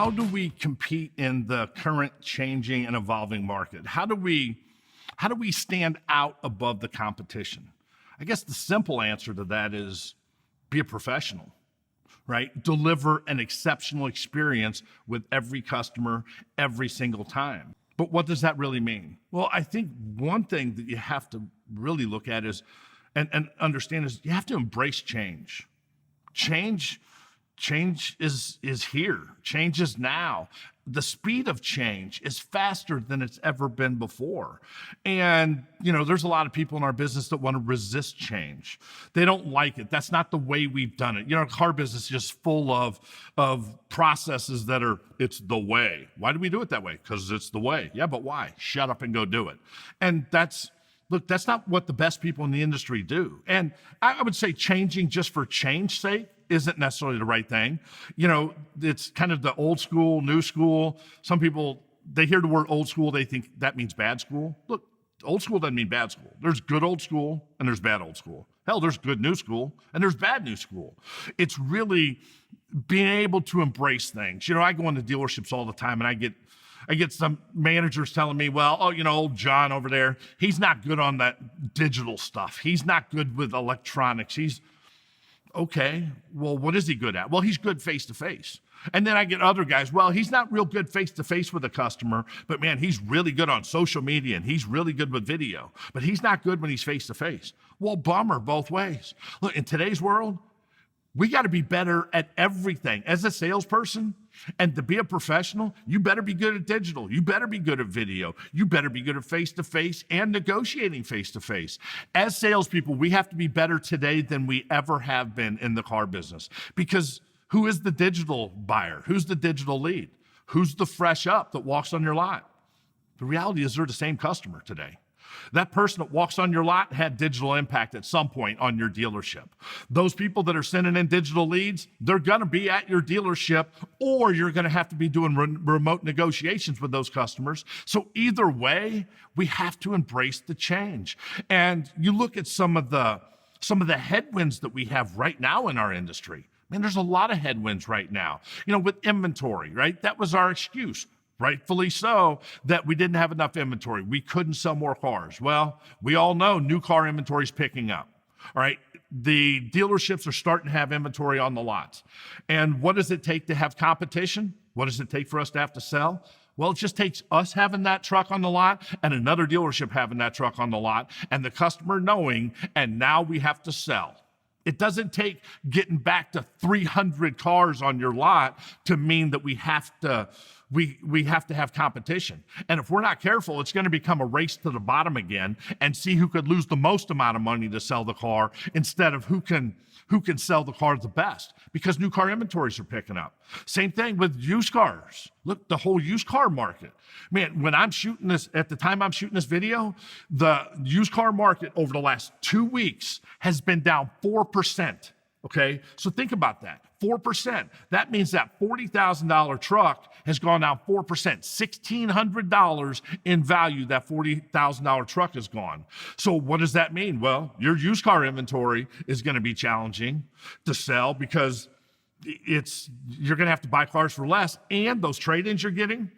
how do we compete in the current changing and evolving market? How do we stand out above the competition? I guess the simple answer to that is be a professional, right? Deliver an exceptional experience with every customer every single time. But what does that really mean? Well, I think one thing that you have to really look at is, and understand is you have to embrace change. Change is here. Change is now. The speed of change is faster than it's ever been before. And, there's a lot of people in our business that want to resist change. They don't like it. That's not the way we've done it. Car business is just full of processes that it's the way. Why do we do it that way? Because it's the way. Yeah, but why? Shut up and go do it. And that's not what the best people in the industry do. And I would say changing just for change's sake isn't necessarily the right thing. It's kind of the old school, new school. Some people, they hear the word old school, they think that means bad school. Look, old school doesn't mean bad school. There's good old school and there's bad old school. Hell, there's good new school and there's bad new school. It's really being able to embrace things. I go into dealerships all the time and I get some managers telling me, old John over there, he's not good on that digital stuff. He's not good with electronics. Okay, well, what is he good at? Well, he's good face-to-face. And then I get other guys, he's not real good face-to-face with a customer, but man, he's really good on social media and he's really good with video, but he's not good when he's face-to-face. Well, bummer both ways. Look, in today's world, we got to be better at everything. As a salesperson, and to be a professional, you better be good at digital. You better be good at video. You better be good at face-to-face and negotiating face-to-face. As salespeople, we have to be better today than we ever have been in the car business. Because who is the digital buyer? Who's the digital lead? Who's the fresh up that walks on your lot? The reality is they're the same customer today. That person that walks on your lot had digital impact at some point on your dealership. Those people that are sending in digital leads, they're going to be at your dealership, or you're going to have to be doing remote negotiations with those customers. So either way, we have to embrace the change. And you look at some of the headwinds that we have right now in our industry. Man, there's a lot of headwinds right now. With inventory, right? That was our excuse. Rightfully so, that we didn't have enough inventory. We couldn't sell more cars. Well, we all know new car inventory is picking up. All right, the dealerships are starting to have inventory on the lots. And what does it take to have competition? What does it take for us to have to sell? Well, it just takes us having that truck on the lot and another dealership having that truck on the lot and the customer knowing, and now we have to sell. It doesn't take getting back to 300 cars on your lot to mean that we have to have competition. And if we're not careful, it's going to become a race to the bottom again and see who could lose the most amount of money to sell the car instead of who can sell the car the best, because new car inventories are picking up. Same thing with used cars. Look, the whole used car market. Man, at the time I'm shooting this video, the used car market over the last 2 weeks has been down 4%. Okay, so think about that, 4%. That means that $40,000 truck has gone down 4%, $1,600 in value. That $40,000 truck is gone. So what does that mean? Well, your used car inventory is going to be challenging to sell because you're going to have to buy cars for less, and those trade-ins you're getting,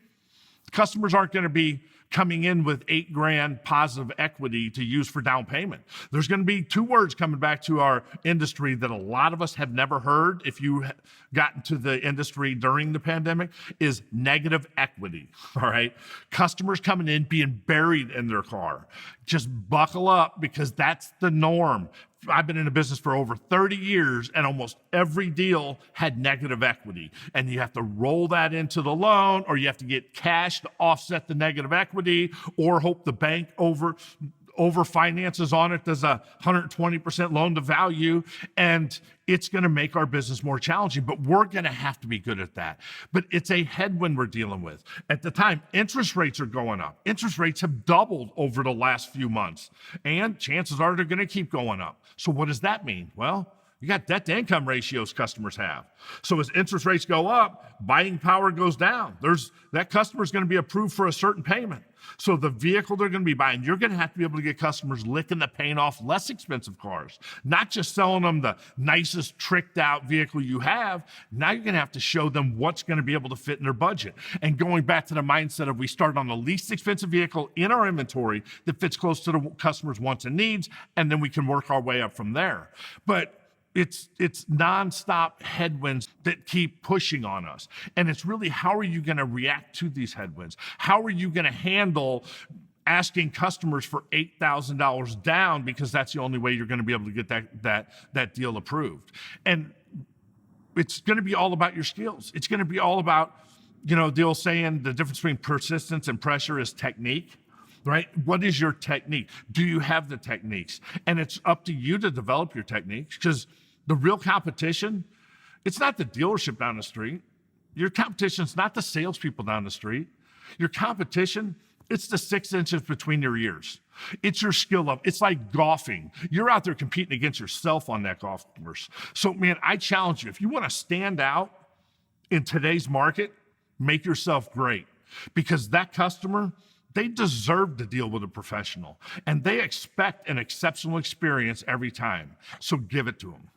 customers aren't going to be coming in with $8,000 positive equity to use for down payment. There's going to be two words coming back to our industry that a lot of us have never heard if you got into the industry during the pandemic, is negative equity, all right? Customers coming in being buried in their car. Just buckle up, because that's the norm. I've been in the business for over 30 years, and almost every deal had negative equity. And you have to roll that into the loan, or you have to get cash to offset the negative equity, or hope the bank over finances on it. There's a 120% loan to value, and it's going to make our business more challenging, but we're going to have to be good at that. But it's a headwind we're dealing with. At the time, interest rates are going up. Interest rates have doubled over the last few months, and chances are they're going to keep going up. So what does that mean? Well, You got debt to income ratios customers have. So as interest rates go up, buying power goes down. That customer is going to be approved for a certain payment. So the vehicle they're going to be buying, you're going to have to be able to get customers licking the paint off less expensive cars, not just selling them the nicest tricked out vehicle you have. Now you're going to have to show them what's going to be able to fit in their budget. And going back to the mindset of we start on the least expensive vehicle in our inventory that fits close to the customer's wants and needs, and then we can work our way up from there. But it's nonstop headwinds that keep pushing on us. And it's really, how are you going to react to these headwinds? How are you going to handle asking customers for $8,000 down because that's the only way you're going to be able to get that deal approved? And it's going to be all about your skills. It's going to be all about, the old saying, the difference between persistence and pressure is technique. Right? What is your technique? Do you have the techniques? And it's up to you to develop your techniques, because the real competition, it's not the dealership down the street. Your competition is not the salespeople down the street. Your competition, it's the 6 inches between your ears. It's your skill level. It's like golfing. You're out there competing against yourself on that golf course. So, man, I challenge you. If you want to stand out in today's market, make yourself great, because that customer, they deserve to deal with a professional, and they expect an exceptional experience every time. So give it to them.